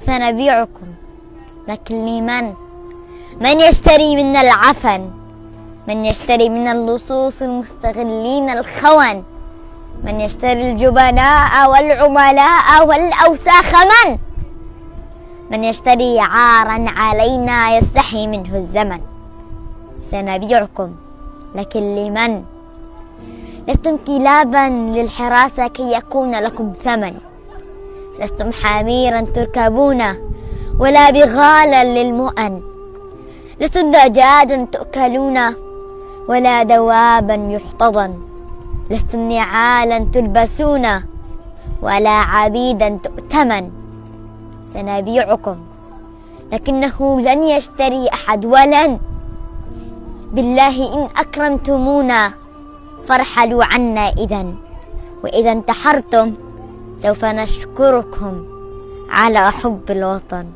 سنبيعكم، لكن لمن؟ من يشتري منا العفن؟ من يشتري من اللصوص المستغلين الخون؟ من يشتري الجبناء والعملاء والأوساخ؟ من يشتري عارا علينا يستحي منه الزمن؟ سنبيعكم، لكن لمن؟ لستم كلابا للحراسة كي يكون لكم ثمن، لستم حميرا تركبونه ولا بغالا للمؤن، لستم دجاجا تؤكلونه ولا دوابا يحتضن، لستم نعالا تلبسونه ولا عبيدا تؤتمن. سنبيعكم، لكنه لن يشتري أحد ولن. بالله إن أكرمتمونا فارحلوا عنا إذن، وإذا انتحرتم سوف نشكركم على حب الوطن.